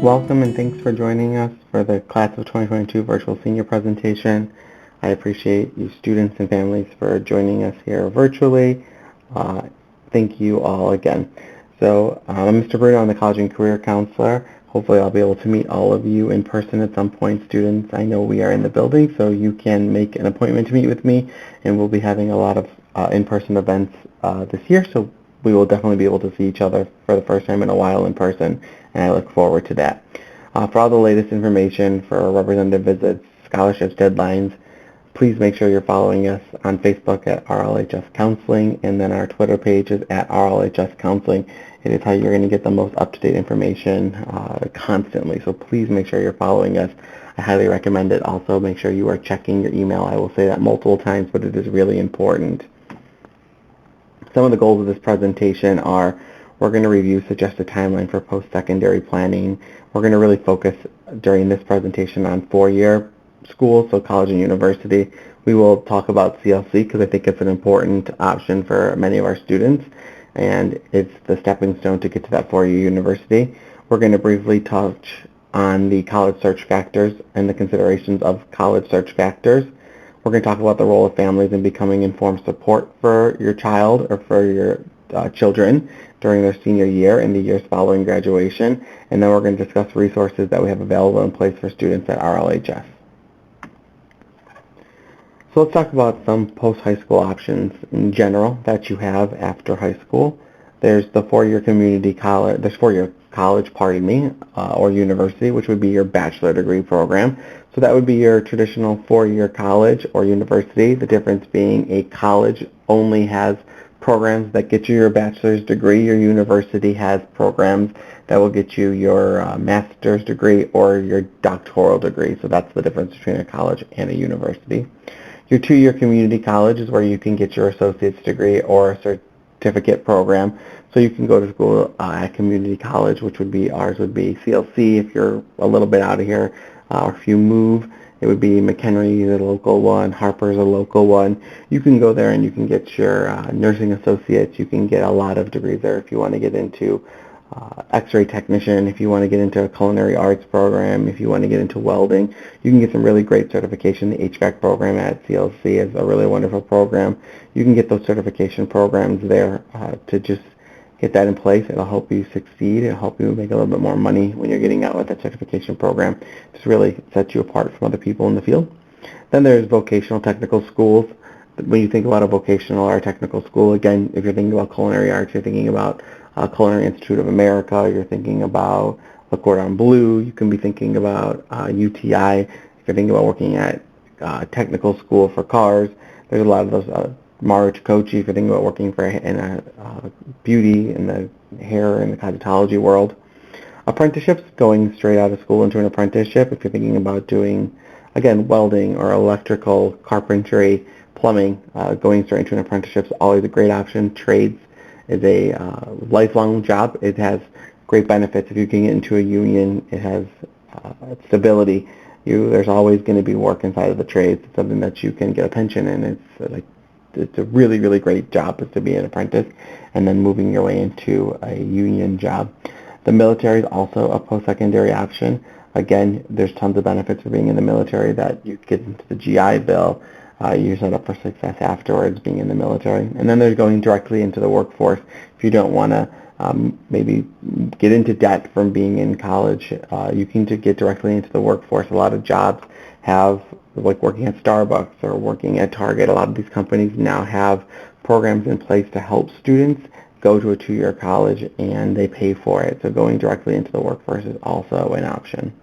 Welcome and thanks for joining us for the Class of 2022 Virtual Senior Presentation. I appreciate you students and families for joining us here virtually. Thank you all again. I'm Mr. Bruno, I'm the College and Career Counselor. Hopefully I'll be able to meet all of you in person at some point, students. I know we are in the building, so you can make an appointment to meet with me, and we'll be having a lot of in-person events this year, so we will definitely be able to see each other for the first time in a while in person, and I look forward to that. For all the latest information for representative visits, scholarships, deadlines, please make sure you're following us on Facebook at RLHS Counseling, and then our Twitter page is at RLHS Counseling. It is how you're going to get the most up-to-date information constantly, so please make sure you're following us. I highly recommend it. Also, make sure you are checking your email. I will say that multiple times, but it is really important. Some of the goals of this presentation are we're going to review suggested timeline for post-secondary planning. We're going to really focus during this presentation on four-year schools, so college and university. We will talk about CLC because I think it's an important option for many of our students, and it's the stepping stone to get to that four-year university. We're going to briefly touch on the college search factors and the considerations of college search factors. We're going to talk about the role of families in becoming informed support for your child or for your children during their senior year and the years following graduation. And then we're going to discuss resources that we have available in place for students at RLHS. So let's talk about some post-high school options in general that you have after high school. There's the four-year community college, there's four-year college, or university, which would be your bachelor degree program. So that would be your traditional four-year college or university. The difference being a college only has programs that get you your bachelor's degree. Your university has programs that will get you your master's degree or your doctoral degree. So that's the difference between a college and a university. Your two-year community college is where you can get your associate's degree or a certificate program. So you can go to school at community college, which would be, ours would be CLC if you're a little bit out of here, or if you move, it would be McHenry, the local one, Harper's a local one. You can go there and you can get your nursing associates. You can get a lot of degrees there if you want to get into x-ray technician, if you want to get into a culinary arts program, if you want to get into welding. You can get some really great certification. The HVAC program at CLC is a really wonderful program. You can get those certification programs there to just get that in place. It'll help you succeed. It'll help you make a little bit more money when you're getting out with that certification program. Just really sets you apart from other people in the field. Then there's vocational technical schools. When you think about a vocational or a technical school, again, if you're thinking about culinary arts, you're thinking about Culinary Institute of America, you're thinking about Le Cordon Bleu, you can be thinking about UTI, if you're thinking about working at technical school for cars, there's a lot of those, Mario Chicochi, if you're thinking about working for in a beauty, in the hair, and the cosmetology world. Apprenticeships, going straight out of school into an apprenticeship, if you're thinking about doing, again, welding or electrical, carpentry, plumbing, going straight into an apprenticeship is always a great option. Trades is a lifelong job. It has great benefits. If you can get into a union, it has stability. There's always going to be work inside of the trades. It's something that you can get a pension in. It's a really, really great job is to be an apprentice and then moving your way into a union job. The military is also a post-secondary option. Again, there's tons of benefits for being in the military that you get into the GI Bill. You're set up for success afterwards being in the military. And then there's going directly into the workforce. If you don't want to maybe get into debt from being in college, you can get directly into the workforce. A lot of jobs have, like working at Starbucks or working at Target, a lot of these companies now have programs in place to help students go to a two-year college and they pay for it. So going directly into the workforce is also an option.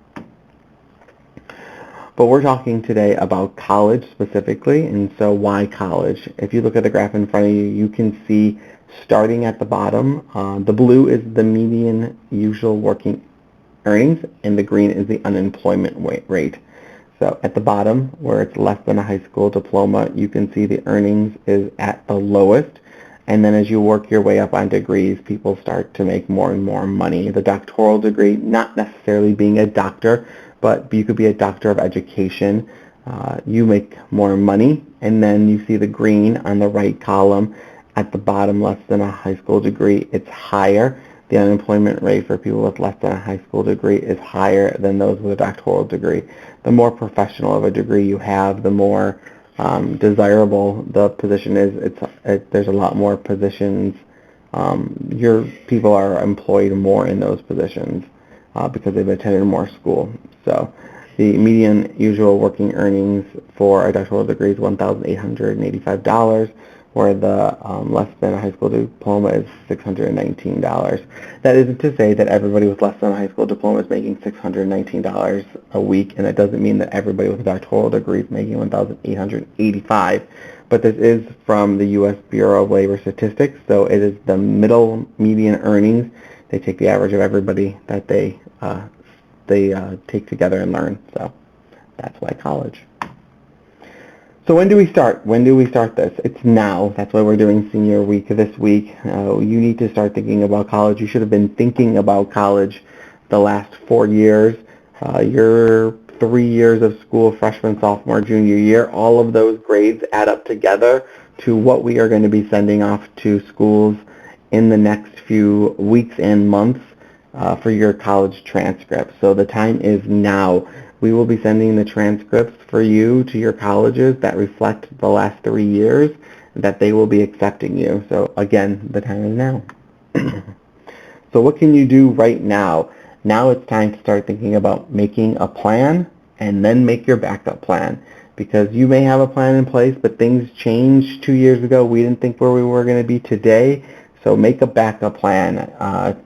But we're talking today about college specifically, and so why college? If you look at the graph in front of you, you can see starting at the bottom, the blue is the median usual working earnings, and the green is the unemployment rate. So at the bottom, where it's less than a high school diploma, you can see the earnings is at the lowest, and then as you work your way up on degrees, people start to make more and more money. The doctoral degree, not necessarily being a doctor, but you could be a doctor of education. You make more money, and then you see the green on the right column at the bottom, less than a high school degree. It's higher. the unemployment rate for people with less than a high school degree is higher than those with a doctoral degree. The more professional of a degree you have, the more desirable the position is. There's a lot more positions. Your people are employed more in those positions because they've attended more school. So the median usual working earnings for a doctoral degree is $1,885, where the less than a high school diploma is $619. That isn't to say that everybody with less than a high school diploma is making $619 a week, and that doesn't mean that everybody with a doctoral degree is making $1,885. But this is from the U.S. Bureau of Labor Statistics, so it is the middle median earnings. They take the average of everybody that they take together and learn. So that's why college. So when do we start? When do we start this? It's now. That's why we're doing senior week this week. You need to start thinking about college. You should have been thinking about college the last 4 years. Your 3 years of school, freshman, sophomore, junior year, all of those grades add up together to what we are going to be sending off to schools in the next few weeks and months for your college transcripts. So the time is now. We will be sending the transcripts for you to your colleges that reflect the last 3 years that they will be accepting you. So again, the time is now. So what can you do right now? Now it's time to start thinking about making a plan and then make your backup plan. Because you may have a plan in place, but things changed 2 years ago. We didn't think where we were going to be today. So make a backup plan.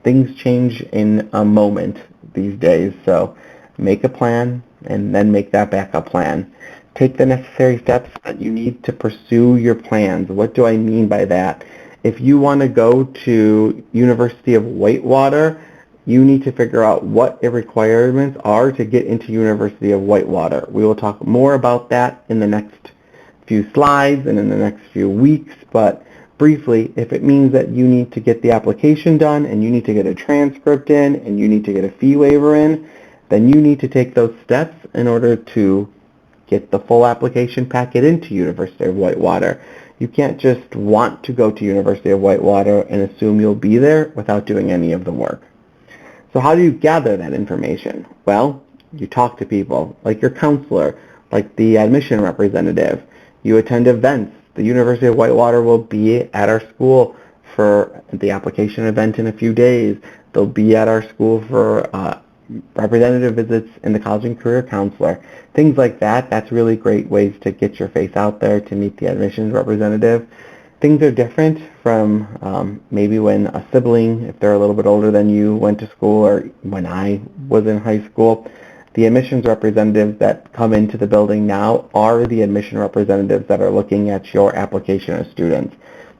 Things change in a moment these days. So make a plan and then make that backup plan. Take the necessary steps that you need to pursue your plans. What do I mean by that? If you want to go to University of Whitewater, you need to figure out what the requirements are to get into University of Whitewater. We will talk more about that in the next few slides and in the next few weeks, but briefly, if it means that you need to get the application done and you need to get a transcript in and you need to get a fee waiver in, then you need to take those steps in order to get the full application packet into University of Whitewater. You can't just want to go to University of Whitewater and assume you'll be there without doing any of the work. So how do you gather that information? Well, you talk to people, like your counselor, like the admission representative. You attend events. The University of Whitewater will be at our school for the application event in a few days. They'll be at our school for representative visits in the College and Career Counselor. Things like that. That's really great ways to get your face out there to meet the admissions representative. Things are different from maybe when a sibling, if they're a little bit older than you, went to school, or when I was in high school. The admissions representatives that come into the building now are the admission representatives that are looking at your application as students.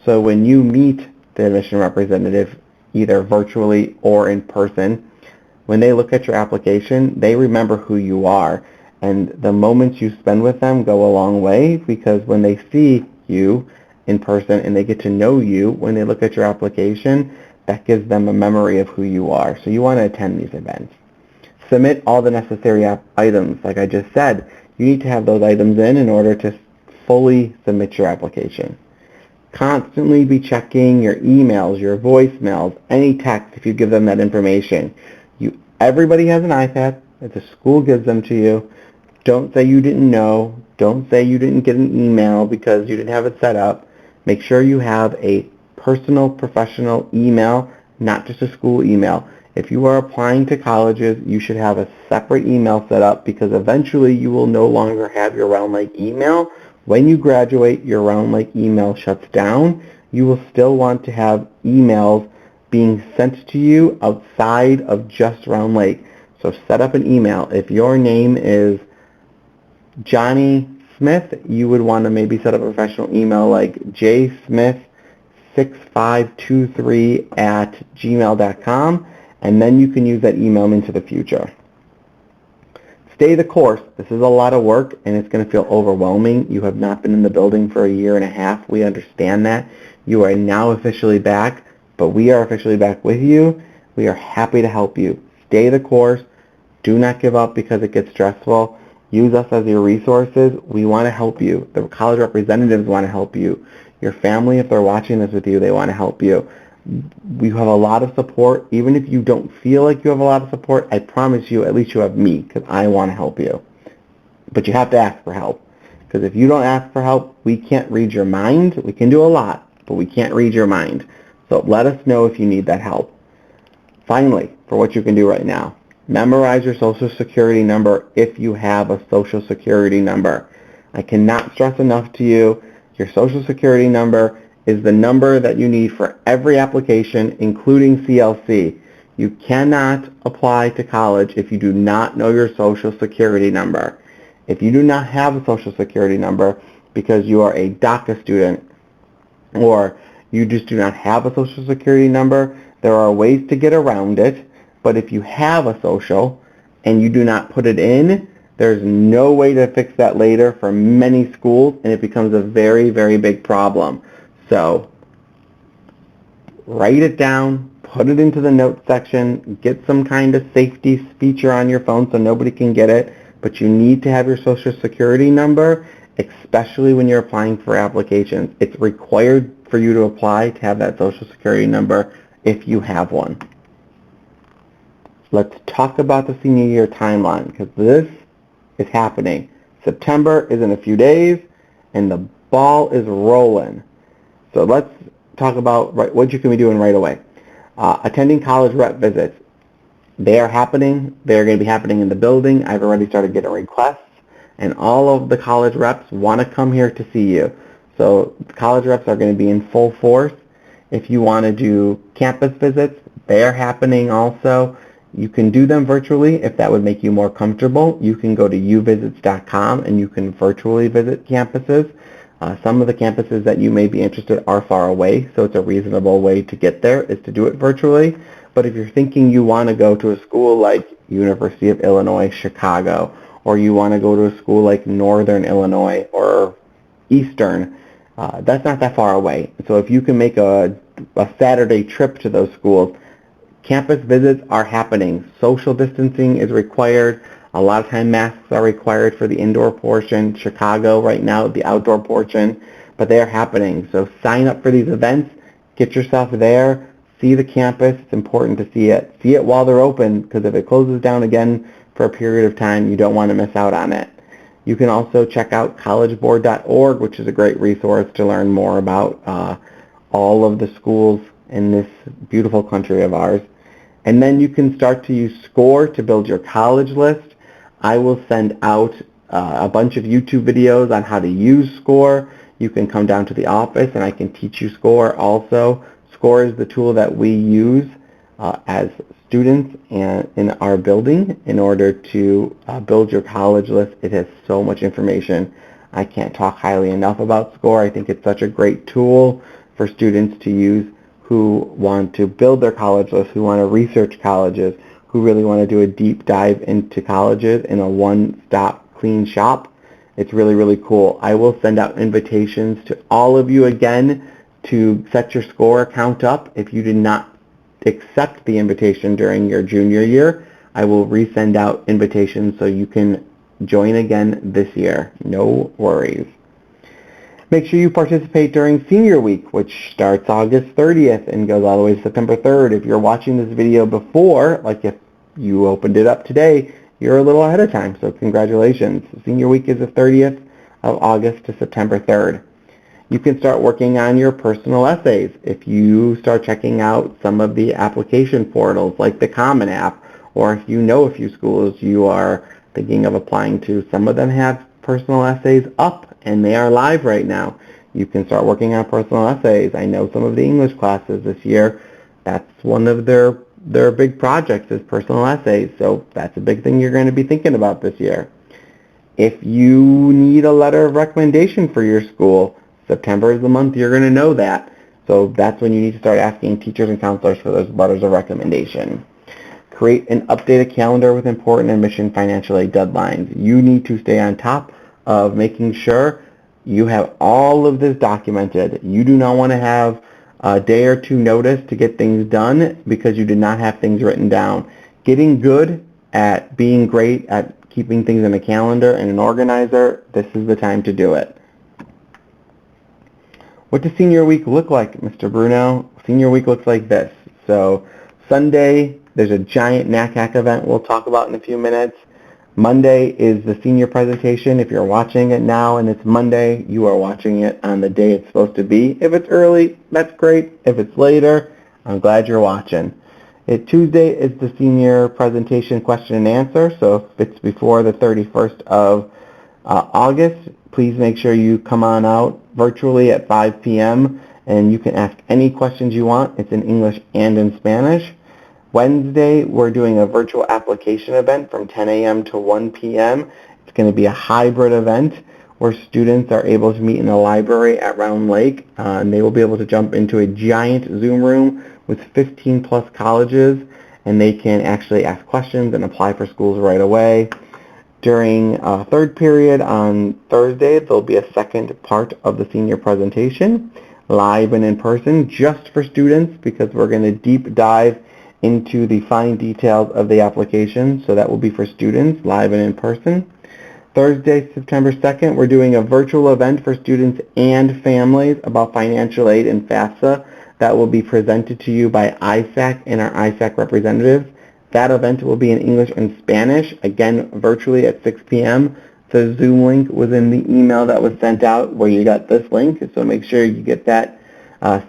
So when you meet the admission representative, either virtually or in person, when they look at your application, they remember who you are. And the moments you spend with them go a long way, because when they see you in person and they get to know you, when they look at your application, that gives them a memory of who you are. So you want to attend these events. Submit all the necessary items. Like I just said, you need to have those items in order to fully submit your application. Constantly be checking your emails, your voicemails, any text if you give them that information. Everybody has an iPad. If the school gives them to you, don't say you didn't know. Don't say you didn't get an email because you didn't have it set up. Make sure you have a personal, professional email, not just a school email. If you are applying to colleges, you should have a separate email set up, because eventually you will no longer have your Round Lake email. When you graduate, your Round Lake email shuts down. You will still want to have emails being sent to you outside of just Round Lake. So set up an email. If your name is Johnny Smith, you would want to maybe set up a professional email like jsmith6523@gmail.com, and then you can use that email into the future. Stay the course. This is a lot of work and it's going to feel overwhelming. You have not been in the building for a year and a half. We understand that. You are now officially back, but we are officially back with you. We are happy to help you. Stay the course. Do not give up because it gets stressful. Use us as your resources. We want to help you. The college representatives want to help you. Your family, if they're watching this with you, they want to help you. We have a lot of support. Even if you don't feel like you have a lot of support, I promise you at least you have me, because I want to help you. But you have to ask for help, because if you don't ask for help, we can't read your mind. We can do a lot, but we can't read your mind. So let us know if you need that help. Finally, for what you can do right now, memorize your social security number if you have a social security number. I cannot stress enough to you, your social security number is the number that you need for every application, including CLC. You cannot apply to college if you do not know your social security number. If you do not have a social security number because you are a DACA student, or you just do not have a social security number, there are ways to get around it. But if you have a social and you do not put it in, there's no way to fix that later for many schools, and it becomes a very, very big problem. So write it down, put it into the notes section, get some kind of safety feature on your phone so nobody can get it, but you need to have your social security number, especially when you're applying for applications. It's required for you to apply to have that social security number if you have one. Let's talk about the senior year timeline, because this is happening. September is in a few days, and the ball is rolling. So let's talk about what you can be doing right away. Attending college rep visits. They are happening. They're going to be happening in the building. I've already started getting requests, and all of the college reps want to come here to see you. So college reps are going to be in full force. If you want to do campus visits, they're happening also. You can do them virtually if that would make you more comfortable. You can go to uvisits.com and you can virtually visit campuses. Some of the campuses that you may be interested are far away, so it's a reasonable way to get there is to do it virtually. But if you're thinking you want to go to a school like University of Illinois, Chicago, or you want to go to a school like Northern Illinois or Eastern, that's not that far away. So if you can make a Saturday trip to those schools, campus visits are happening. Social distancing is required. A lot of time masks are required for the indoor portion. Chicago right now, the outdoor portion, but they are happening. So sign up for these events. Get yourself there. See the campus. It's important to see it. See it while they're open, because if it closes down again for a period of time, you don't want to miss out on it. You can also check out collegeboard.org, which is a great resource to learn more about all of the schools in this beautiful country of ours. And then you can start to use SCORE to build your college list. I will send out a bunch of YouTube videos on how to use SCORE. You can come down to the office and I can teach you SCORE also. SCORE is the tool that we use as students in our building in order to build your college list. It has so much information. I can't talk highly enough about SCORE. I think it's such a great tool for students to use who want to build their college list, who want to research colleges, who really want to do a deep dive into colleges in a one-stop clean shop. It's really, really cool. I will send out invitations to all of you again to set your SCORE account up. If you did not accept the invitation during your junior year, I will resend out invitations so you can join again this year. No worries. Make sure you participate during Senior Week, which starts August 30th and goes all the way to September 3rd. If you're watching this video before, like if you opened it up today, you're a little ahead of time, so congratulations. Senior Week is the 30th of August to September 3rd. You can start working on your personal essays. If you start checking out some of the application portals like the Common App, or if you know a few schools you are thinking of applying to, some of them have personal essays up and they are live right now. You can start working on personal essays. I know some of the English classes this year, that's one of their big projects is personal essays, so that's a big thing you're going to be thinking about this year. If you need a letter of recommendation for your school, September is the month you're going to know that. So that's when you need to start asking teachers and counselors for those letters of recommendation. Create an updated calendar with important admission financial aid deadlines. You need to stay on top of making sure you have all of this documented. You do not want to have a day or two notice to get things done because you did not have things written down. Getting good at being great at keeping things in a calendar and an organizer, this is the time to do it. What does Senior Week look like, Mr. Bruno? Senior week looks like this. So Sunday, there's a giant NACAC event we'll talk about in a few minutes. Monday is the senior presentation. If you're watching it now and it's Monday, you are watching it on the day it's supposed to be. If it's early, that's great. If it's later, I'm glad you're watching. Tuesday is the senior presentation question and answer. So if it's before the 31st of August, please make sure you come on out virtually at 5 p.m. and you can ask any questions you want. It's in English and in Spanish. Wednesday, we're doing a virtual application event from 10 a.m. to 1 p.m. It's going to be a hybrid event where students are able to meet in the library at Round Lake, and they will be able to jump into a giant Zoom room with 15 plus colleges, and they can actually ask questions and apply for schools right away. During third period on Thursday, there'll be a second part of the senior presentation, live and in person, just for students, because we're going to deep dive into the fine details of the application. So that will be for students, live and in person. Thursday, September 2nd, we're doing a virtual event for students and families about financial aid and FAFSA that will be presented to you by ISAC and our ISAC representatives. That event will be in English and Spanish, again, virtually at 6 p.m. The Zoom link was in the email that was sent out where you got this link, so make sure you get that,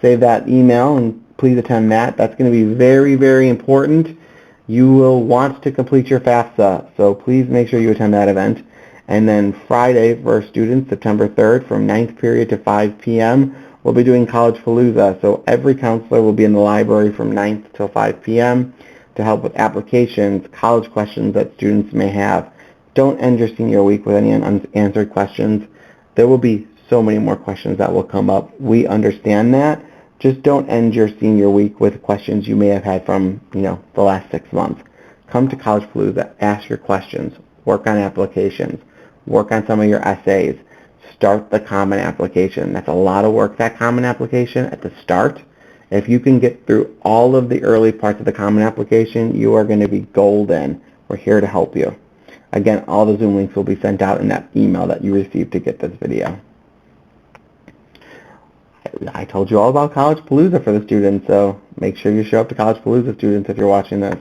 save that email, and please attend that. That's going to be very, very important. You will want to complete your FAFSA, so please make sure you attend that event. And then Friday for students, September 3rd, from 9th period to 5 p.m., we'll be doing Collegepalooza. So every counselor will be in the library from 9th till 5 p.m. to help with applications, college questions that students may have. Don't end your senior week with any unanswered questions. There will be so many more questions that will come up. We understand that. Just don't end your senior week with questions you may have had from, the last 6 months. Come to Collegepalooza, ask your questions, work on applications, work on some of your essays, start the common application. That's a lot of work, that common application at the start. If you can get through all of the early parts of the common application, you are going to be golden. We're here to help you. Again, all the Zoom links will be sent out in that email that you received to get this video. I told you all about Collegepalooza for the students, so make sure you show up to Collegepalooza, students, if you're watching this.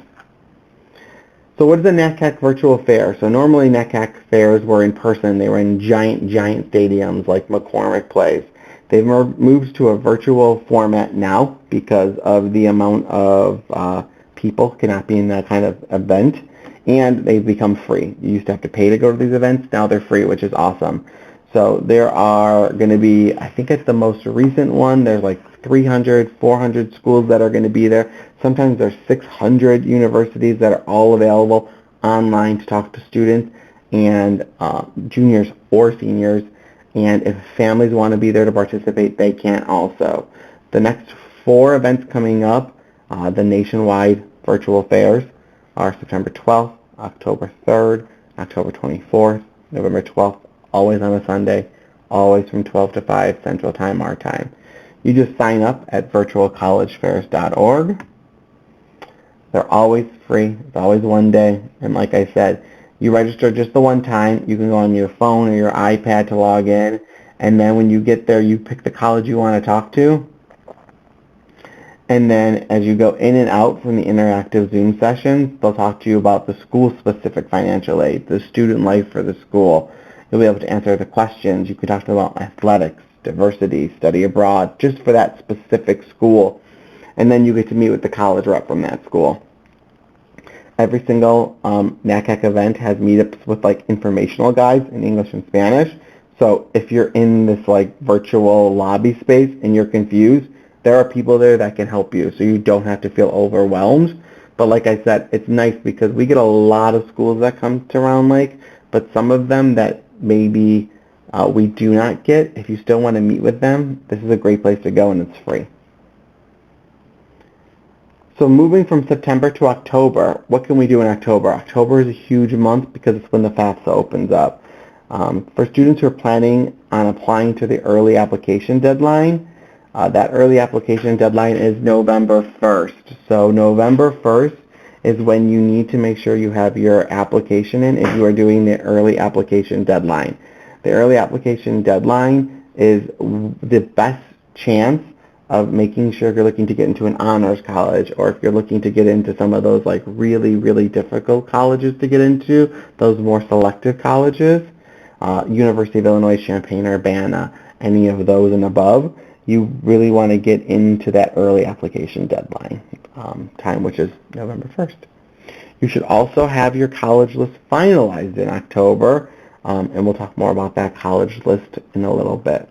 So what is a NACAC virtual fair? So normally NACAC fairs were in person. They were in giant stadiums like McCormick Place. They've moved to a virtual format now because of the amount of people cannot be in that kind of event, and they've become free. You used to have to pay to go to these events. Now they're free, which is awesome. So there are going to be, I think it's the most recent one, there's like 300, 400 schools that are going to be there. Sometimes there's 600 universities that are all available online to talk to students and juniors or seniors. And if families want to be there to participate, they can also. The next 4 events coming up, the nationwide virtual fairs, are September 12th, October 3rd, October 24th, November 12th, always on a Sunday, always from 12 to 5 Central Time, our time. You just sign up at virtualcollegefairs.org. They're always free. It's always one day. And like I said, you register just the one time. You can go on your phone or your iPad to log in. And then when you get there, you pick the college you want to talk to. And then as you go in and out from the interactive Zoom sessions, they'll talk to you about the school-specific financial aid, the student life for the school. You'll be able to answer the questions. You can talk to them about athletics, diversity, study abroad, just for that specific school. And then you get to meet with the college rep from that school. Every single NACAC event has meetups with like informational guides in English and Spanish. So if you're in this like virtual lobby space and you're confused, there are people there that can help you, so you don't have to feel overwhelmed. But like I said, it's nice because we get a lot of schools that come to Round Lake, but some of them that maybe we do not get, if you still want to meet with them, this is a great place to go and it's free. So moving from September to October, what can we do in October? October is a huge month because it's when the FAFSA opens up. For students who are planning on applying to the early application deadline, that early application deadline is November 1st. So November 1st is when you need to make sure you have your application in if you are doing the early application deadline. The early application deadline is the best chance of making sure if you're looking to get into an honors college, or if you're looking to get into some of those like really, really difficult colleges to get into, those more selective colleges, University of Illinois, Champaign-Urbana, any of those and above, you really want to get into that early application deadline time, which is November 1st. You should also have your college list finalized in October, and we'll talk more about that college list in a little bit.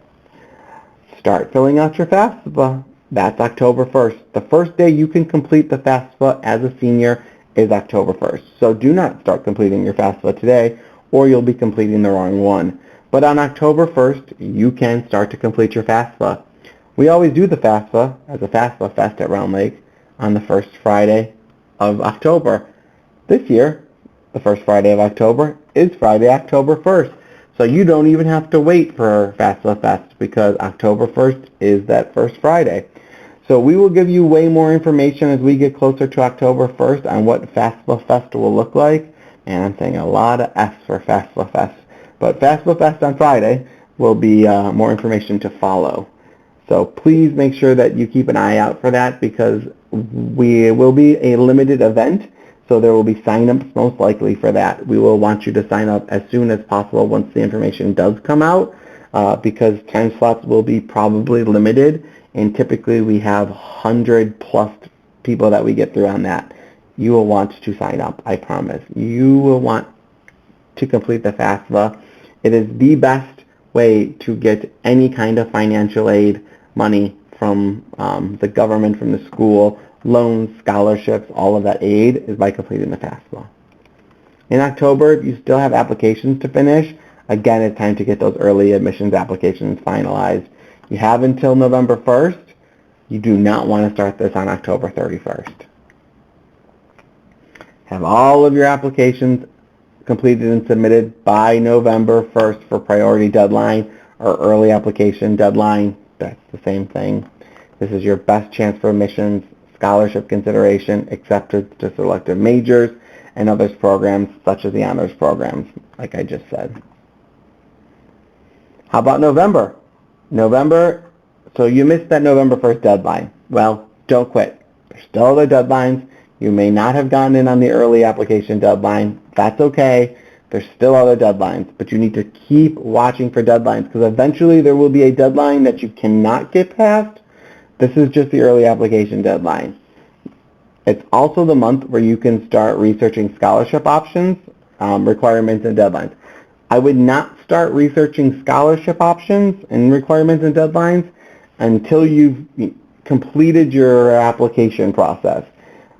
Start filling out your FAFSA. That's October 1st. The first day you can complete the FAFSA as a senior is October 1st. So do not start completing your FAFSA today, or you'll be completing the wrong one. But on October 1st, you can start to complete your FAFSA. We always do the FAFSA as a FAFSA Fest at Round Lake on the first Friday of October. This year, the first Friday of October is Friday, October 1st. So you don't even have to wait for FAFSA Fest because October 1st is that first Friday. So we will give you way more information as we get closer to October 1st on what FAFSA Fest will look like. And I'm saying a lot of F's for FAFSA Fest. But FAFSA Fest on Friday will be more information to follow. So please make sure that you keep an eye out for that because we will be a limited event. So there will be sign-ups most likely for that. We will want you to sign up as soon as possible once the information does come out because time slots will be probably limited, and typically we have 100 plus people that we get through on that. You will want to sign up, I promise. You will want to complete the FAFSA. It is the best way to get any kind of financial aid money from the government, from the school, loans, scholarships, all of that aid is by completing the FAFSA. In October, if you still have applications to finish, again, it's time to get those early admissions applications finalized. You have until November 1st. You do not want to start this on October 31st. Have all of your applications completed and submitted by November 1st for priority deadline or early application deadline. That's the same thing. This is your best chance for admissions, scholarship consideration, acceptance to selective majors, and others programs such as the honors programs, like I just said. How about November? So you missed that November 1st deadline. Well, don't quit. There's still other deadlines. You may not have gotten in on the early application deadline. That's okay. There's still other deadlines, but you need to keep watching for deadlines because eventually there will be a deadline that you cannot get past. This is just the early application deadline. It's also the month where you can start researching scholarship options, requirements, and deadlines. I would not start researching scholarship options and requirements and deadlines until you've completed your application process.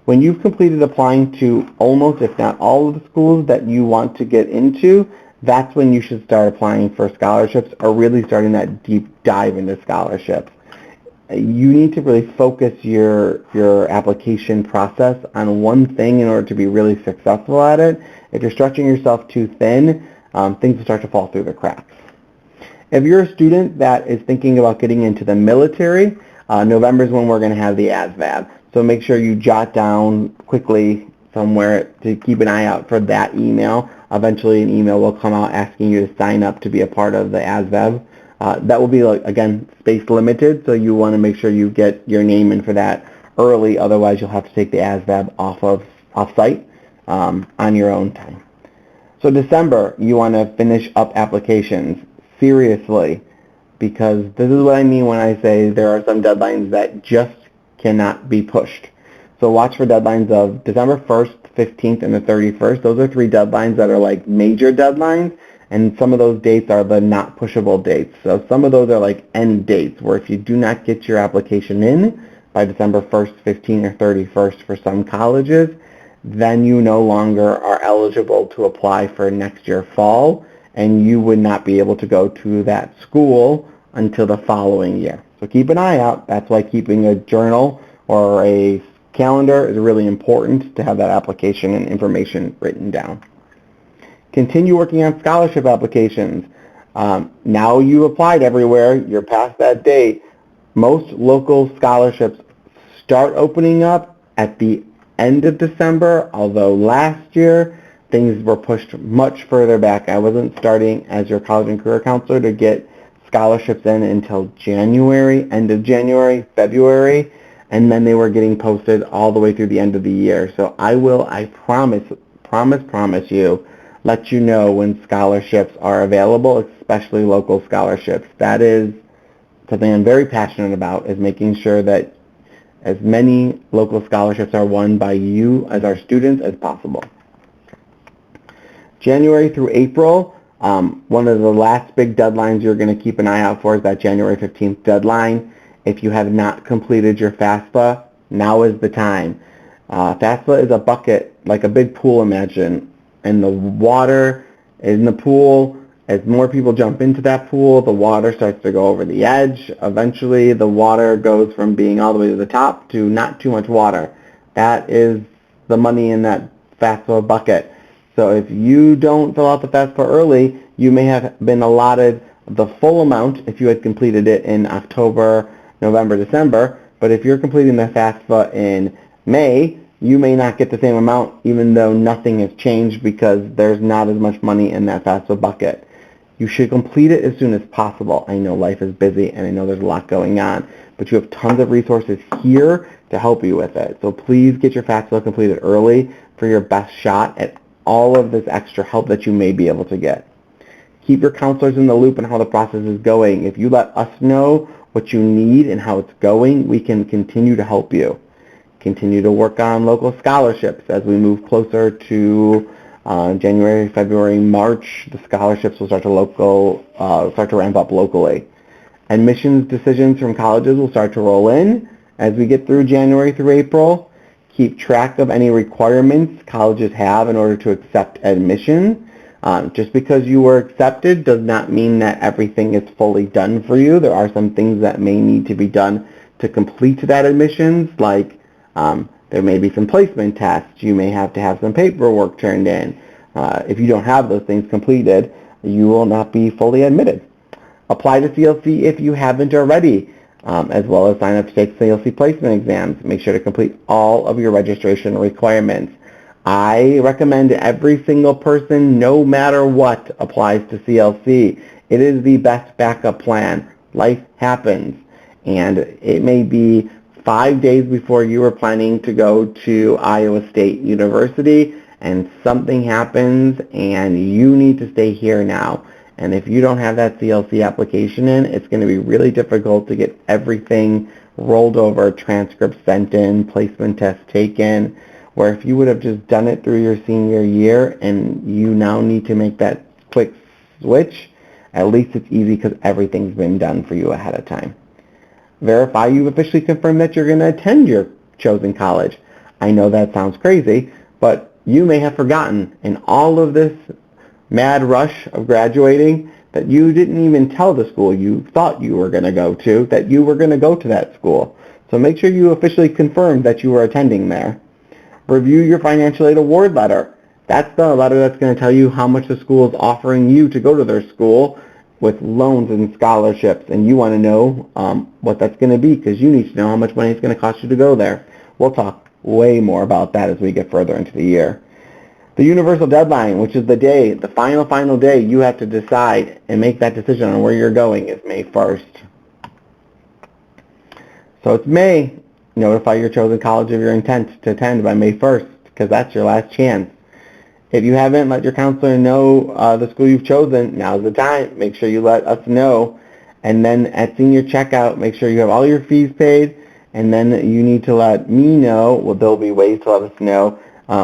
When you've completed applying to almost, if not all of the schools that you want to get into, that's when you should start applying for scholarships or really starting that deep dive into scholarships. You need to really focus your application process on one thing in order to be really successful at it. If you're stretching yourself too thin, things will start to fall through the cracks. If you're a student that is thinking about getting into the military, November is when we're going to have the ASVAB. So make sure you jot down quickly somewhere to keep an eye out for that email. Eventually an email will come out asking you to sign up to be a part of the ASVAB. That will be, again, space limited, so you want to make sure you get your name in for that early. Otherwise, you'll have to take the ASVAB off-site on your own time. So December, you want to finish up applications seriously because this is what I mean when I say there are some deadlines that just cannot be pushed. So watch for deadlines of December 1st, 15th, and the 31st. Those are 3 deadlines that are like major deadlines, and some of those dates are the not pushable dates. So some of those are like end dates where if you do not get your application in by December 1st, 15th, or 31st for some colleges, then you no longer are eligible to apply for next year fall, and you would not be able to go to that school until the following year. So keep an eye out. That's why keeping a journal or a calendar is really important to have that application and information written down. Continue working on scholarship applications. Now you applied everywhere. You're past that date. Most local scholarships start opening up at the end of December, although last year things were pushed much further back. I wasn't starting as your college and career counselor to get scholarships in until January, end of January, February, and then they were getting posted all the way through the end of the year. So I promise you, let you know when scholarships are available, especially local scholarships. That is something I'm very passionate about, is making sure that as many local scholarships are won by you as our students as possible. January through April, one of the last big deadlines you're going to keep an eye out for is that January 15th deadline. If you have not completed your FAFSA, now is the time. FAFSA is a bucket, like a big pool, imagine, and the water is in the pool. As more people jump into that pool, the water starts to go over the edge. Eventually, the water goes from being all the way to the top to not too much water. That is the money in that FAFSA bucket. So if you don't fill out the FAFSA early, you may have been allotted the full amount if you had completed it in October, November, December. But if you're completing the FAFSA in May, you may not get the same amount even though nothing has changed because there's not as much money in that FAFSA bucket. You should complete it as soon as possible. I know life is busy and I know there's a lot going on, but you have tons of resources here to help you with it. So please get your FAFSA completed early for your best shot at all of this extra help that you may be able to get. Keep your counselors in the loop on how the process is going. If you let us know what you need and how it's going, we can continue to help you. Continue to work on local scholarships as we move closer to January, February, March. The scholarships will start to ramp up locally. Admissions decisions from colleges will start to roll in as we get through January through April. Keep track of any requirements colleges have in order to accept admission. Just because you were accepted does not mean that everything is fully done for you. There are some things that may need to be done to complete that admissions, like there may be some placement tests. You may have to have some paperwork turned in. If you don't have those things completed, you will not be fully admitted. Apply to CLC if you haven't already, as well as sign up to take CLC placement exams. Make sure to complete all of your registration requirements. I recommend every single person, no matter what, applies to CLC. It is the best backup plan. Life happens, and it may be 5 days before you were planning to go to Iowa State University and something happens and you need to stay here now. And if you don't have that CLC application in, it's going to be really difficult to get everything rolled over, transcripts sent in, placement tests taken, where if you would have just done it through your senior year and you now need to make that quick switch, at least it's easy because everything's been done for you ahead of time. Verify you've officially confirmed that you're going to attend your chosen college. I know that sounds crazy, but you may have forgotten in all of this mad rush of graduating that you didn't even tell the school you thought you were going to go to that you were going to go to that school. So make sure you officially confirm that you were attending there. Review your financial aid award letter. That's the letter that's going to tell you how much the school is offering you to go to their school with loans and scholarships, and you want to know what that's going to be because you need to know how much money it's going to cost you to go there. We'll talk way more about that as we get further into the year. The universal deadline, which is the day, the final day you have to decide and make that decision on where you're going, is May 1st. So it's May. Notify your chosen college of your intent to attend by May 1st because that's your last chance. If you haven't let your counselor know the school you've chosen, now's the time. Make sure you let us know. And then at senior checkout, make sure you have all your fees paid. And then you need to let me know. Well, there'll be ways to let us know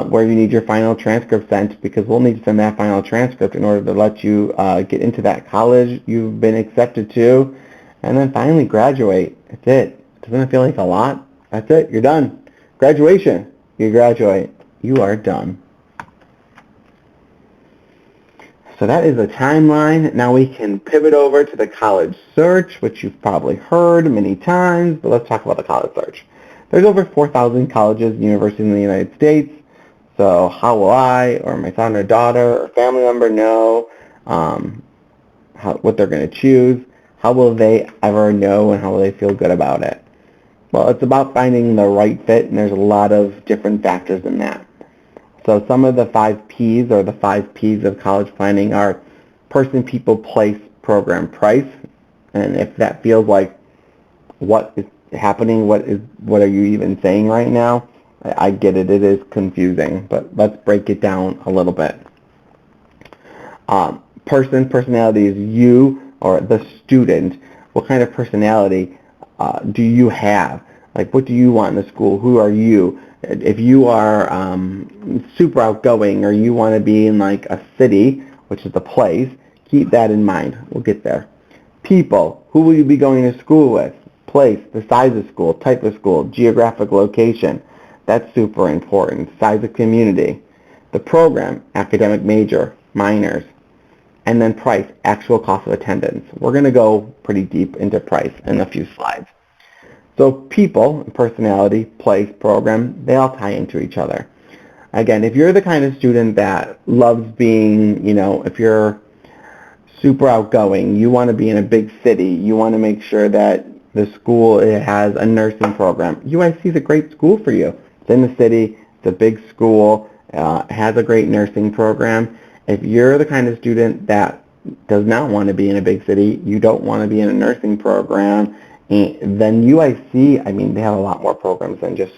where you need your final transcript sent because we'll need to send that final transcript in order to let you get into that college you've been accepted to. And then finally graduate. That's it. Doesn't it feel like a lot? That's it. You're done. Graduation. You graduate. You are done. So that is the timeline. Now we can pivot over to the college search, which you've probably heard many times, but let's talk about the college search. There's over 4,000 colleges and universities in the United States. So how will I or my son or daughter or family member know what they're going to choose? How will they ever know and how will they feel good about it? Well, it's about finding the right fit, and there's a lot of different factors in that. So some of the 5 P's or the 5 P's of college planning are person, people, place, program, price. And if that feels like what is happening, what are you even saying right now, I get it. It is confusing, but let's break it down a little bit. Personality is you or the student. What kind of personality do you have? Like, what do you want in the school? Who are you? If you are super outgoing, or you want to be in like a city, which is a place, keep that in mind. We'll get there. People. Who will you be going to school with? Place, the size of school, type of school, geographic location. That's super important. Size of community. The program, academic major, minors. And then price, actual cost of attendance. We're going to go pretty deep into price in a few slides. So people, personality, place, program, they all tie into each other. Again, if you're the kind of student that loves being, if you're super outgoing, you want to be in a big city, you want to make sure that the school has a nursing program, UIC is a great school for you. It's in the city, it's a big school, has a great nursing program. If you're the kind of student that does not want to be in a big city, you don't want to be in a nursing program, then UIC, they have a lot more programs than just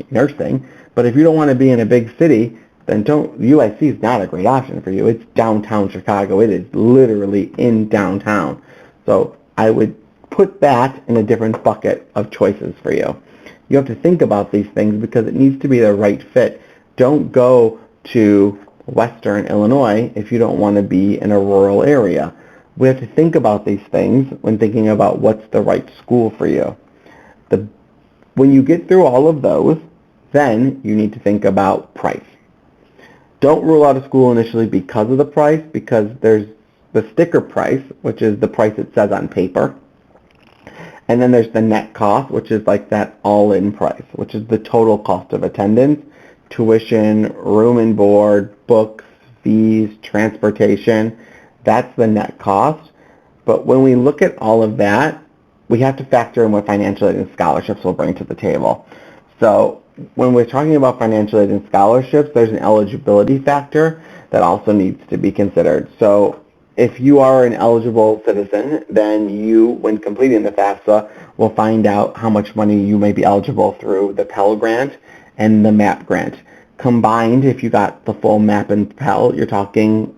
nursing. But if you don't want to be in a big city, then UIC is not a great option for you. It's downtown Chicago. It is literally in downtown. So I would put that in a different bucket of choices for you. You have to think about these things because it needs to be the right fit. Don't go to Western Illinois if you don't want to be in a rural area. We have to think about these things when thinking about what's the right school for you. When you get through all of those, then you need to think about price. Don't rule out a school initially because of the price, because there's the sticker price, which is the price it says on paper. And then there's the net cost, which is like that all-in price, which is the total cost of attendance, tuition, room and board, books, fees, transportation. That's the net cost. But when we look at all of that, we have to factor in what financial aid and scholarships will bring to the table. So when we're talking about financial aid and scholarships, there's an eligibility factor that also needs to be considered. So if you are an eligible citizen, then you, when completing the FAFSA, will find out how much money you may be eligible through the Pell Grant and the MAP grant. Combined, if you got the full MAP and Pell, you're talking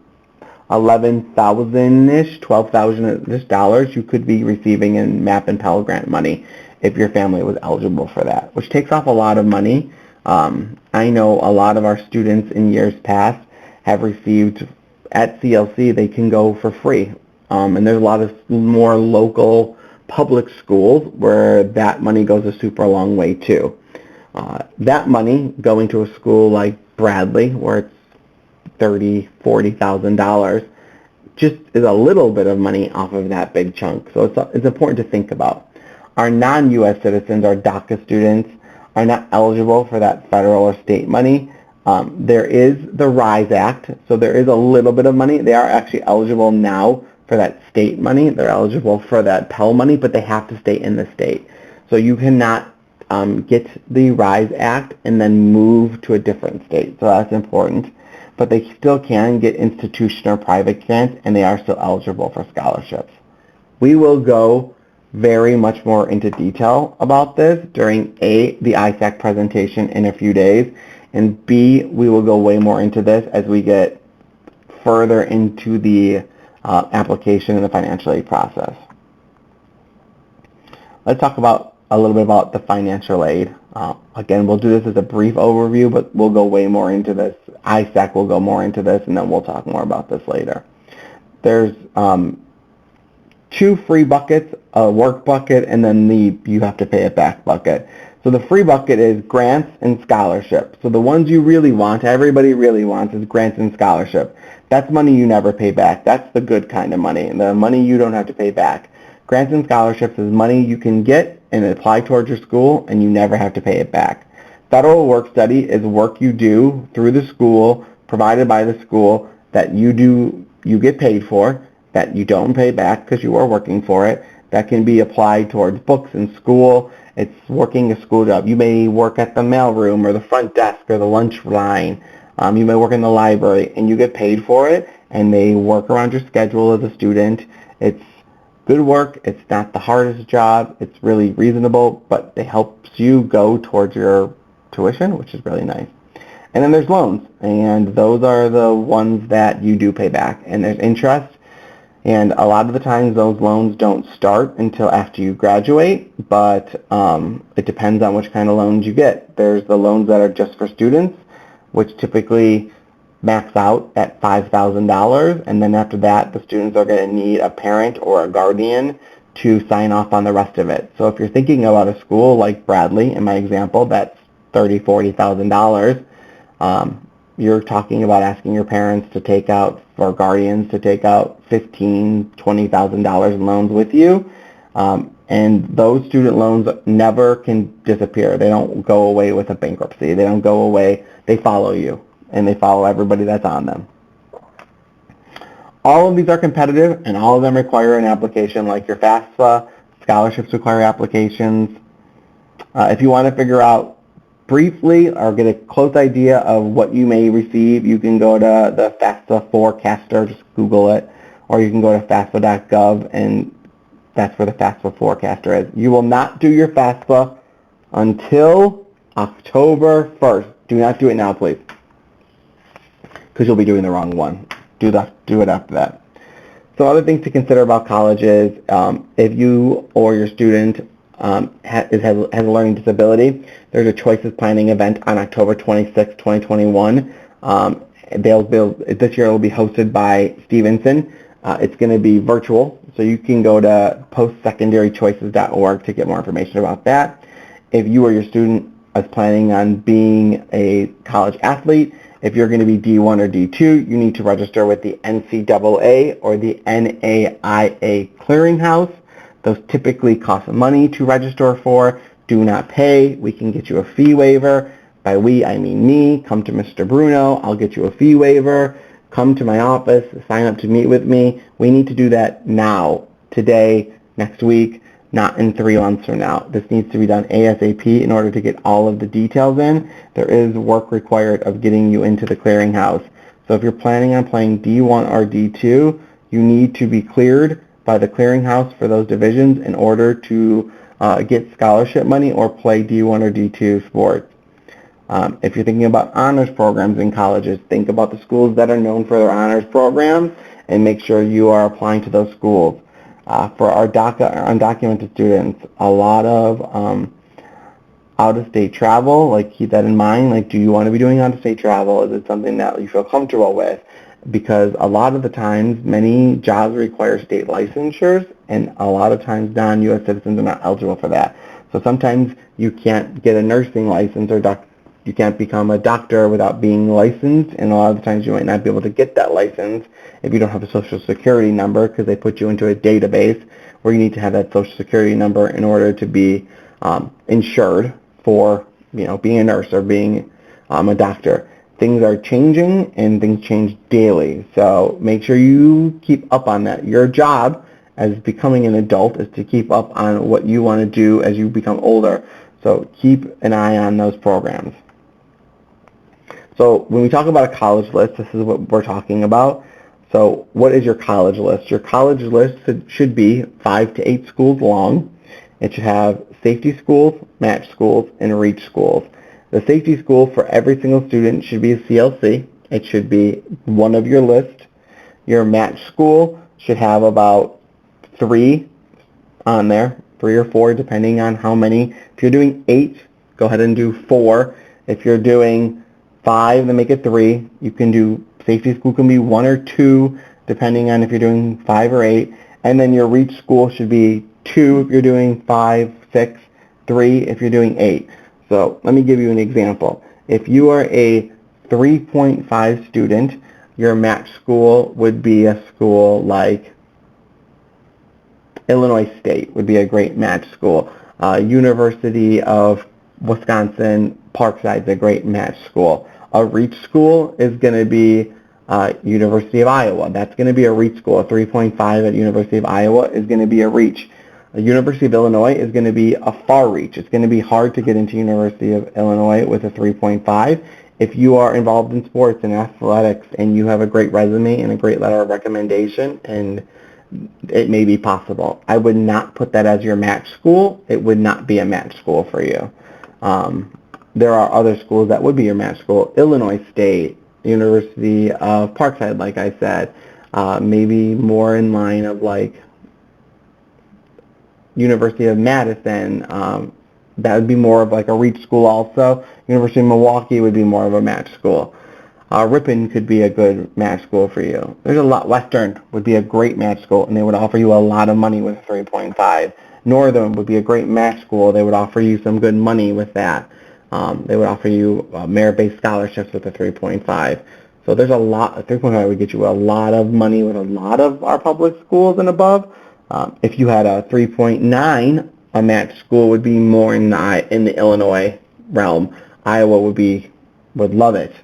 $11,000-ish, $12,000-ish dollars you could be receiving in MAP and Pell Grant money if your family was eligible for that, which takes off a lot of money. I know a lot of our students in years past have received, at CLC, they can go for free. And there's a lot of more local public schools where that money goes a super long way too. That money going to a school like Bradley, where it's $30,000, $40,000, just is a little bit of money off of that big chunk. So it's important to think about. Our non-U.S. citizens, our DACA students, are not eligible for that federal or state money. There is the RISE Act, so there is a little bit of money. They are actually eligible now for that state money. They're eligible for that Pell money, but they have to stay in the state. So you cannot get the RISE Act and then move to a different state. So that's important. But they still can get institution or private grants, and they are still eligible for scholarships. We will go very much more into detail about this during A, the ISAC presentation in a few days, and B, we will go way more into this as we get further into the application and the financial aid process. Let's talk about a little bit about the financial aid. Again, we'll do this as a brief overview, but we'll go way more into this. ISAC will go more into this, and then we'll talk more about this later. There's two free buckets, a work bucket, and then the you have to pay it back bucket. So the free bucket is grants and scholarships. So the ones you really want, everybody really wants, is grants and scholarship. That's money you never pay back. That's the good kind of money, the money you don't have to pay back. Grants and scholarships is money you can get and apply towards your school, and you never have to pay it back. Federal work study is work you do through the school, provided by the school, that you get paid for, that you don't pay back because you are working for it. That can be applied towards books in school. It's working a school job. You may work at the mailroom or the front desk or the lunch line. You may work in the library, and you get paid for it, and they work around your schedule as a student. It's good work. It's not the hardest job. It's really reasonable, but it helps you go towards your tuition, which is really nice. And then there's loans, and those are the ones that you do pay back. And there's interest, and a lot of the times those loans don't start until after you graduate, but it depends on which kind of loans you get. There's the loans that are just for students, which typically max out at $5,000, and then after that the students are going to need a parent or a guardian to sign off on the rest of it. So if you're thinking about a school like Bradley, in my example, that's $30,000-$40,000, you're talking about asking your parents to take out, or guardians to take out $15,000-$20,000 in loans with you. And those student loans never can disappear. They don't go away with a bankruptcy. They don't go away. They follow you, and they follow everybody that's on them. All of these are competitive, and all of them require an application like your FAFSA. Scholarships require applications. If you want to figure out briefly or get a close idea of what you may receive, you can go to the FAFSA forecaster, just Google it, or you can go to FAFSA.gov, and that's where the FAFSA forecaster is. You will not do your FAFSA until October 1st. Do not do it now, please, because you'll be doing the wrong one. Do it after that. Some other things to consider about college is if you or your student has a learning disability, there's a choices planning event on October 26, 2021. This year it will be hosted by Stevenson. It's going to be virtual, so you can go to postsecondarychoices.org to get more information about that. If you or your student is planning on being a college athlete, if you're going to be D1 or D2, you need to register with the NCAA or the NAIA clearinghouse. Those typically cost money to register for. Do not pay. We can get you a fee waiver. By we, I mean me. Come to Mr. Bruno. I'll get you a fee waiver. Come to my office. Sign up to meet with me. We need to do that now, today, next week, not in 3 months from now. This needs to be done ASAP in order to get all of the details in. There is work required of getting you into the clearinghouse. So if you're planning on playing D1 or D2, you need to be cleared by the clearinghouse for those divisions in order to get scholarship money or play D1 or D2 sports. If you're thinking about honors programs in colleges, think about the schools that are known for their honors programs and make sure you are applying to those schools. For our undocumented students, a lot of out-of-state travel, like keep that in mind. Like, do you want to be doing out-of-state travel? Is it something that you feel comfortable with? Because a lot of the times, many jobs require state licensures, and a lot of times non-U.S. citizens are not eligible for that. So sometimes you can't get a nursing license, or you can't become a doctor without being licensed, and a lot of the times you might not be able to get that license if you don't have a social security number, because they put you into a database where you need to have that social security number in order to be insured for being a nurse or being a doctor. Things are changing, and things change daily, so make sure you keep up on that. Your job as becoming an adult is to keep up on what you want to do as you become older, so keep an eye on those programs. So when we talk about a college list, this is what we're talking about. So what is your college list? Your college list should be 5 to 8 schools long. It should have safety schools, match schools, and reach schools. The safety school for every single student should be a CLC. It should be one of your list. Your match school should have about 3 on there, 3 or 4 depending on how many. If you're doing 8, go ahead and do 4. If you're doing 5, then make it 3. You can do safety school can be 1 or 2 depending on if you're doing 5 or 8. And then your reach school should be 2 if you're doing 5, 6, 3 if you're doing 8. So let me give you an example. If you are a 3.5 student, your match school would be a school like Illinois State would be a great match school. University of Wisconsin Parkside is a great match school. A reach school is going to be University of Iowa. That's going to be a reach school. A 3.5 at University of Iowa is going to be a reach. A University of Illinois is going to be a far reach. It's going to be hard to get into University of Illinois with a 3.5. If you are involved in sports and athletics and you have a great resume and a great letter of recommendation and it may be possible. I would not put that as your match school. It would not be a match school for you. There are other schools that would be your match school. Illinois State, University of Parkside, like I said, maybe more in line of like University of Madison. That would be more of like a reach school also. University of Milwaukee would be more of a match school. Ripon could be a good match school for you. There's a lot. Western would be a great match school, and they would offer you a lot of money with 3.5. Northern would be a great match school. They would offer you some good money with that. They would offer you merit-based scholarships with a 3.5. So there's a lot. A 3.5 would get you a lot of money with a lot of our public schools and above. If you had a 3.9, a match school would be more in the Illinois realm. Iowa would love it.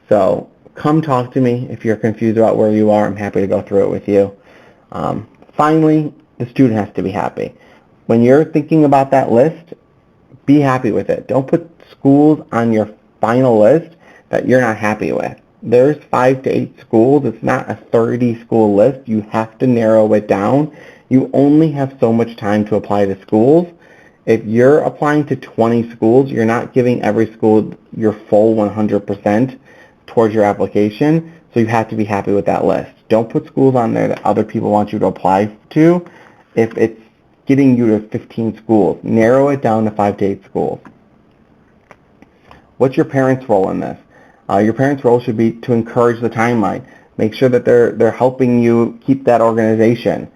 So come talk to me if you're confused about where you are. I'm happy to go through it with you. Finally, the student has to be happy. When you're thinking about that list, be happy with it. Don't put schools on your final list that you're not happy with. There's 5 to 8 schools. It's not a 30-school list. You have to narrow it down. You only have so much time to apply to schools. If you're applying to 20 schools, you're not giving every school your full 100% towards your application, so you have to be happy with that list. Don't put schools on there that other people want you to apply to if it's getting you to 15 schools. Narrow it down to 5 to 8 schools. What's your parents' role in this? Your parents' role should be to encourage the timeline. Make sure that they're helping you keep that organization.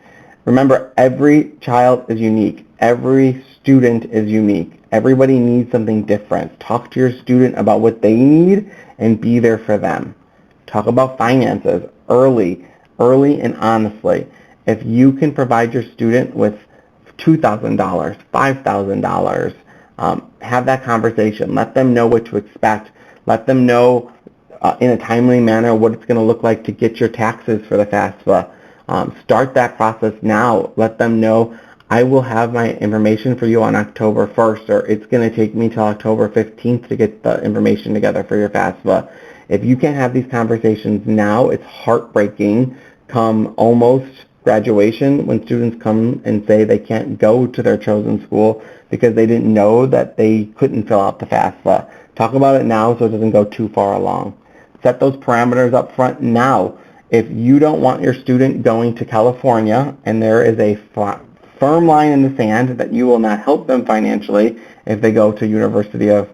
Remember, every child is unique. Every student is unique. Everybody needs something different. Talk to your student about what they need and be there for them. Talk about finances early and honestly. If you can provide your student with $2,000, $5,000, have that conversation. Let them know what to expect. Let them know in a timely manner what it's going to look like to get your taxes for the FAFSA. Start that process now. Let them know, I will have my information for you on October 1st, or it's going to take me till October 15th to get the information together for your FAFSA. If you can't have these conversations now, it's heartbreaking come almost graduation when students come and say they can't go to their chosen school because they didn't know that they couldn't fill out the FAFSA. Talk about it now so it doesn't go too far along. Set those parameters up front now. If you don't want your student going to California and there is a firm line in the sand that you will not help them financially if they go to University of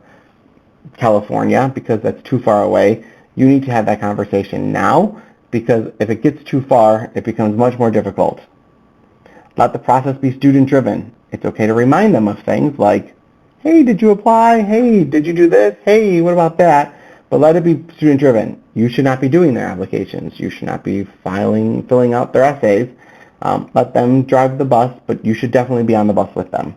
California because that's too far away, you need to have that conversation now, because if it gets too far, it becomes much more difficult. Let the process be student-driven. It's okay to remind them of things like, hey, did you apply? Hey, did you do this? Hey, what about that? But let it be student-driven. You should not be doing their applications. You should not be filling out their essays. Let them drive the bus, but you should definitely be on the bus with them.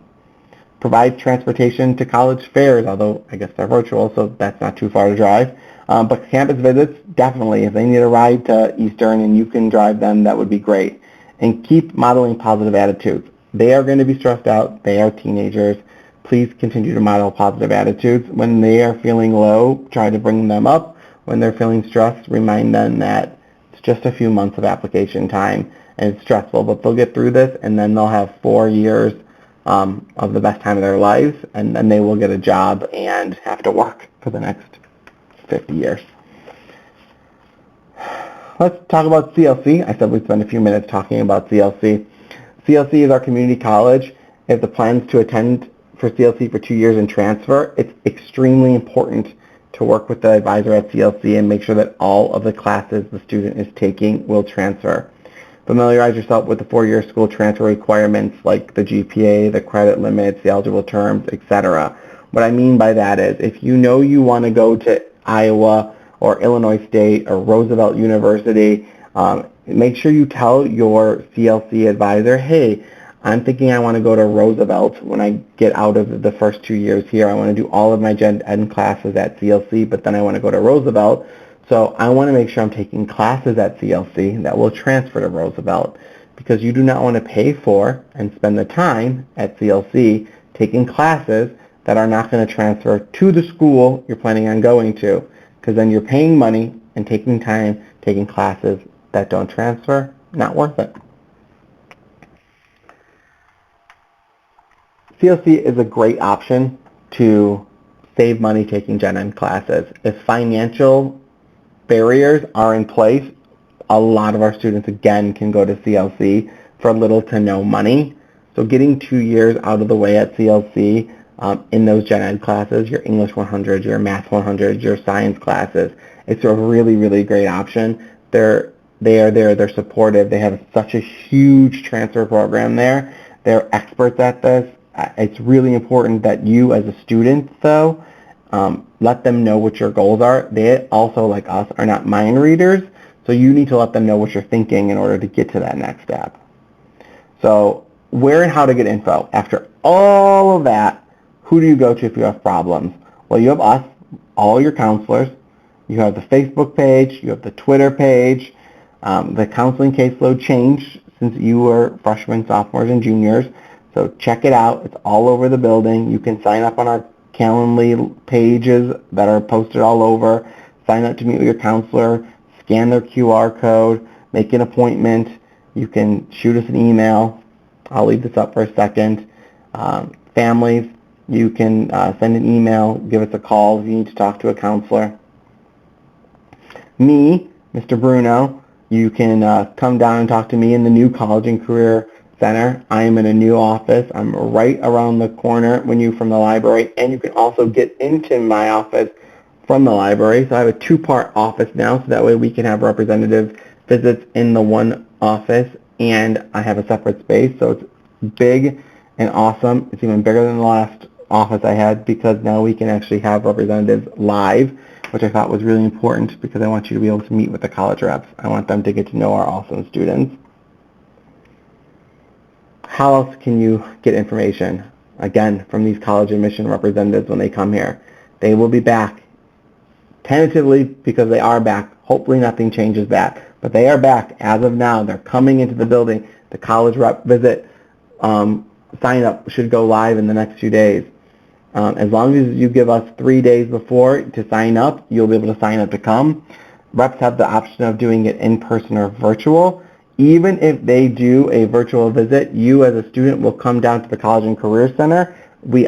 Provide transportation to college fairs, although I guess they're virtual, so that's not too far to drive. But campus visits, definitely. If they need a ride to Eastern and you can drive them, that would be great. And keep modeling positive attitudes. They are going to be stressed out. They are teenagers. Please continue to model positive attitudes. When they are feeling low, try to bring them up. When they're feeling stressed, remind them that it's just a few months of application time and it's stressful, but they'll get through this, and then they'll have 4 years of the best time of their lives, and then they will get a job and have to work for the next 50 years. Let's talk about CLC. I said we'd spend a few minutes talking about CLC. CLC is our community college. If the plans to attend for CLC for 2 years and transfer, it's extremely important to work with the advisor at CLC and make sure that all of the classes the student is taking will transfer. Familiarize yourself with the 4-year school transfer requirements like the GPA, the credit limits, the eligible terms, etc. What I mean by that is if you know you want to go to Iowa or Illinois State or Roosevelt University, make sure you tell your CLC advisor, hey, I'm thinking I want to go to Roosevelt when I get out of the first 2 years here. I want to do all of my Gen Ed classes at CLC, but then I want to go to Roosevelt. So I want to make sure I'm taking classes at CLC that will transfer to Roosevelt, because you do not want to pay for and spend the time at CLC taking classes that are not going to transfer to the school you're planning on going to, because then you're paying money and taking time taking classes that don't transfer. Not worth it. CLC is a great option to save money taking Gen Ed classes. If financial barriers are in place, a lot of our students, again, can go to CLC for little to no money. So getting 2 years out of the way at CLC in those Gen Ed classes, your English 100, your Math 100, your science classes, it's a really, really great option. They are there, they're supportive, they have such a huge transfer program there. They're experts at this. It's really important that you as a student, though, let them know what your goals are. They also, like us, are not mind readers, so you need to let them know what you're thinking in order to get to that next step. So where and how to get info. After all of that, who do you go to if you have problems? Well, you have us, all your counselors. You have the Facebook page, you have the Twitter page. The counseling caseload changed since you were freshmen, sophomores, and juniors. So check it out. It's all over the building. You can sign up on our Calendly pages that are posted all over. Sign up to meet with your counselor. Scan their QR code. Make an appointment. You can shoot us an email. I'll leave this up for a second. Families, you can send an email. Give us a call if you need to talk to a counselor. Me, Mr. Bruno, you can come down and talk to me in the new College and Career Center. I am in a new office. I'm right around the corner when you're from the library, and you can also get into my office from the library. So I have a two-part office now, so that way we can have representative visits in the one office, and I have a separate space. So it's big and awesome. It's even bigger than the last office I had because now we can actually have representatives live, which I thought was really important because I want you to be able to meet with the college reps. I want them to get to know our awesome students. How else can you get information? Again, from these college admission representatives when they come here. They will be back, tentatively, because they are back. Hopefully nothing changes that. But they are back as of now. They're coming into the building. The college rep visit sign up should go live in the next few days. As long as you give us 3 days before to sign up, you'll be able to sign up to come. Reps have the option of doing it in person or virtual. Even if they do a virtual visit, you as a student will come down to the College and Career Center.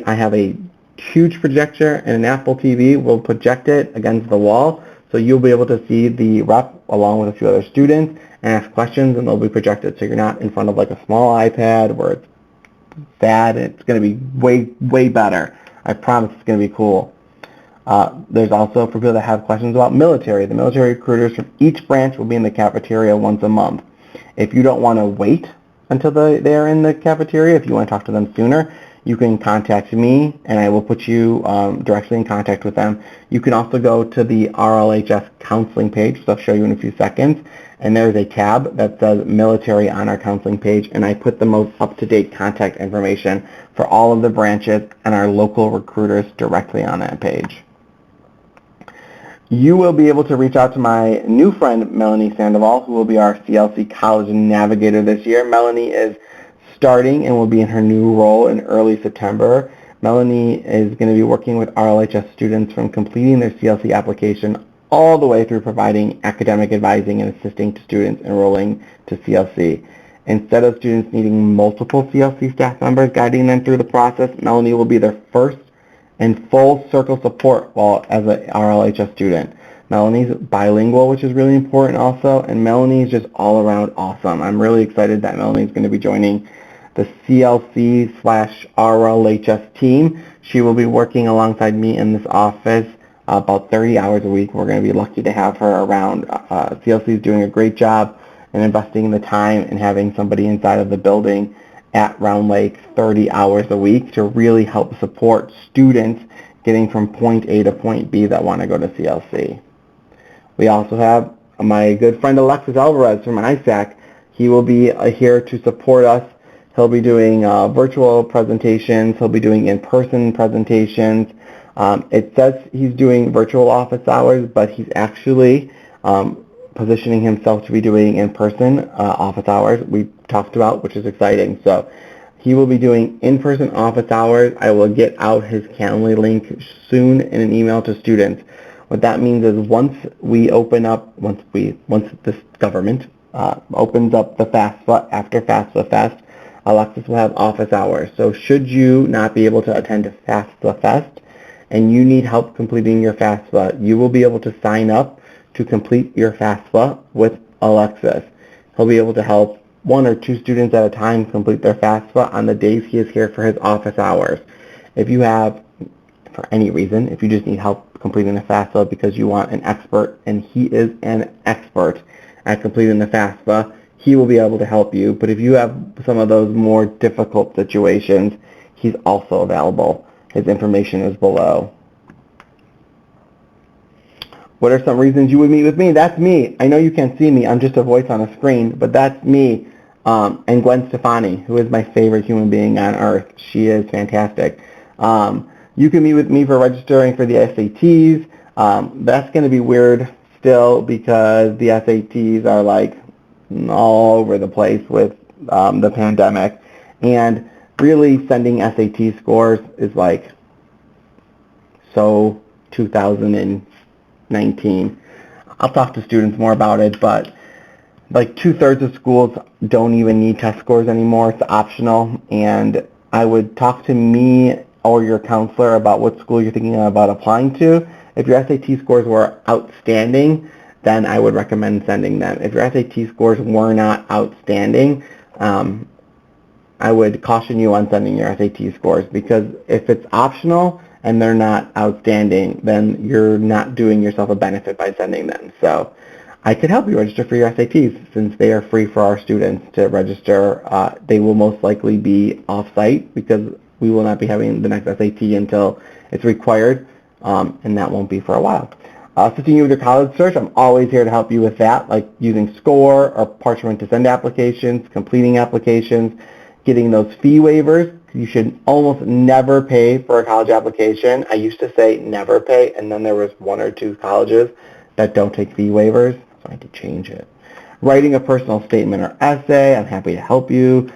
I have a huge projector and an Apple TV. We'll project it against the wall, so you'll be able to see the rep along with a few other students and ask questions, and they'll be projected, so you're not in front of like a small iPad where it's bad. It's going to be way better. I promise it's going to be cool. There's also, for people that have questions about military, the military recruiters from each branch will be in the cafeteria once a month. If you don't want to wait until they are in the cafeteria, if you want to talk to them sooner, you can contact me and I will put you directly in contact with them. You can also go to the RLHS counseling page, which I'll show you in a few seconds, and there's a tab that says military on our counseling page, and I put the most up-to-date contact information for all of the branches and our local recruiters directly on that page. You will be able to reach out to my new friend, Melanie Sandoval, who will be our CLC College Navigator this year. Melanie is starting and will be in her new role in early September. Melanie is going to be working with RLHS students from completing their CLC application all the way through providing academic advising and assisting to students enrolling to CLC. Instead of students needing multiple CLC staff members guiding them through the process, Melanie will be their first and full circle support while as an RLHS student. Melanie's bilingual, which is really important also, and Melanie is just all around awesome. I'm really excited that Melanie is going to be joining the CLC/RLHS team. She will be working alongside me in this office about 30 hours a week. We're going to be lucky to have her around. CLC is doing a great job in investing the time and having somebody inside of the building at Round Lake 30 hours a week to really help support students getting from point A to point B that want to go to CLC. We also have my good friend Alexis Alvarez from ISAC. He will be here to support us. He'll be doing virtual presentations. He'll be doing in-person presentations. It says he's doing virtual office hours, but he's actually positioning himself to be doing in-person office hours we talked about, which is exciting. So he will be doing in-person office hours. I will get out his Calendly link soon in an email to students. What that means is once this government opens up the FAFSA after FAFSA Fest, Alexis will have office hours. So should you not be able to attend a FAFSA Fest and you need help completing your FAFSA, you will be able to sign up to complete your FAFSA with Alexis. He'll be able to help 1 or 2 students at a time complete their FAFSA on the days he is here for his office hours. If you have, for any reason, if you just need help completing the FAFSA because you want an expert, and he is an expert at completing the FAFSA, he will be able to help you. But if you have some of those more difficult situations, he's also available. His information is below. What are some reasons you would meet with me? That's me. I know you can't see me. I'm just a voice on a screen, but that's me. And Gwen Stefani, who is my favorite human being on earth. She is fantastic. You can meet with me for registering for the SATs. That's going to be weird still because the SATs are like all over the place with the pandemic. And really sending SAT scores is like so 2019. I'll talk to students more about it, but like 2/3 of schools don't even need test scores anymore. It's optional, and I would talk to me or your counselor about what school you're thinking about applying to. If your SAT scores were outstanding, then I would recommend sending them. If your SAT scores were not outstanding, I would caution you on sending your SAT scores, because if it's optional and they're not outstanding, then you're not doing yourself a benefit by sending them. So I could help you register for your SATs since they are free for our students to register. They will most likely be off-site because we will not be having the next SAT until it's required, and that won't be for a while. Assisting you with your college search, I'm always here to help you with that, like using SCORE or Parchment to send applications, completing applications, getting those fee waivers. You should almost never pay for a college application. I used to say never pay, and then there was 1 or 2 colleges that don't take fee waivers, so I had to change it. Writing a personal statement or essay, I'm happy to help you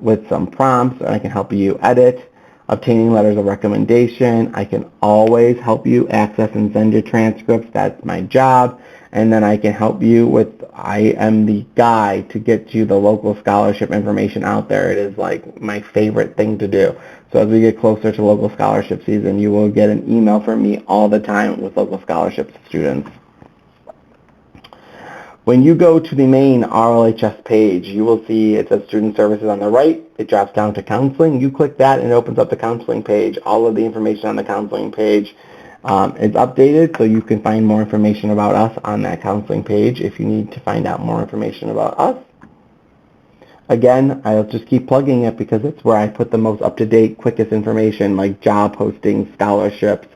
with some prompts, and I can help you edit. Obtaining letters of recommendation, I can always help you access and send your transcripts. That's my job. And then I can help you with, I am the guy to get you the local scholarship information out there. It is like my favorite thing to do. So as we get closer to local scholarship season, you will get an email from me all the time with local scholarships students. When you go to the main RLHS page, you will see it says Student Services on the right. It drops down to Counseling. You click that and it opens up the Counseling page. All of the information on the Counseling page is updated, so you can find more information about us on that Counseling page if you need to find out more information about us. Again, I'll just keep plugging it because it's where I put the most up-to-date, quickest information like job postings, scholarships.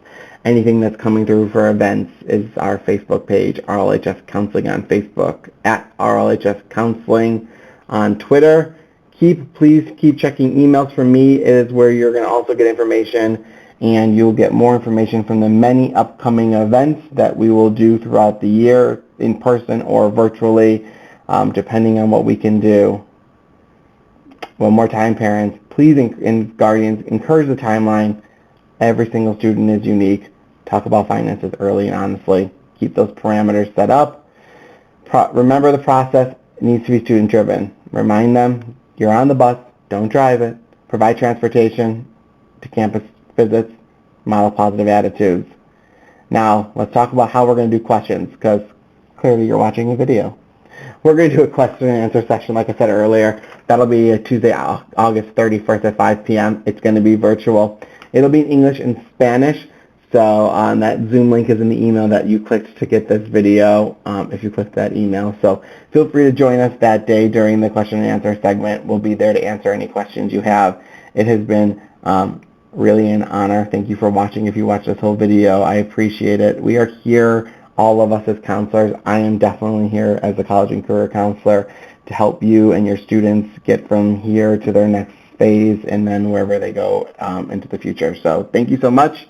Anything that's coming through for events is our Facebook page, RLHS Counseling on Facebook, at RLHS Counseling on Twitter. Please keep checking emails from me. It is where you're going to also get information, and you'll get more information from the many upcoming events that we will do throughout the year, in person or virtually, depending on what we can do. One more time, parents, please, and guardians, encourage the timeline. Every single student is unique. Talk about finances early and honestly. Keep those parameters set up. Remember, the process needs to be student-driven. Remind them you're on the bus, don't drive it. Provide transportation to campus visits. Model positive attitudes. Now, let's talk about how we're going to do questions, because clearly you're watching a video. We're going to do a question and answer session, like I said earlier. That'll be Tuesday, August 31st at 5 p.m. It's going to be virtual. It'll be in English and Spanish, so that Zoom link is in the email that you clicked to get this video, if you clicked that email. So feel free to join us that day during the question and answer segment. We'll be there to answer any questions you have. It has been really an honor. Thank you for watching. If you watched this whole video, I appreciate it. We are here, all of us as counselors. I am definitely here as a college and career counselor to help you and your students get from here to their next phase and then wherever they go into the future. So thank you so much.